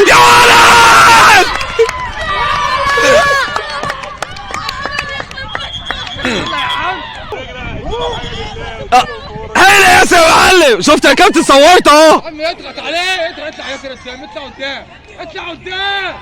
يا ولد هلا يا معلم، شفت يا كابتن صورت اهو. يا عم اضغط عليه، اطلع يا اسلام، اطلع قدام، اطلع قدام.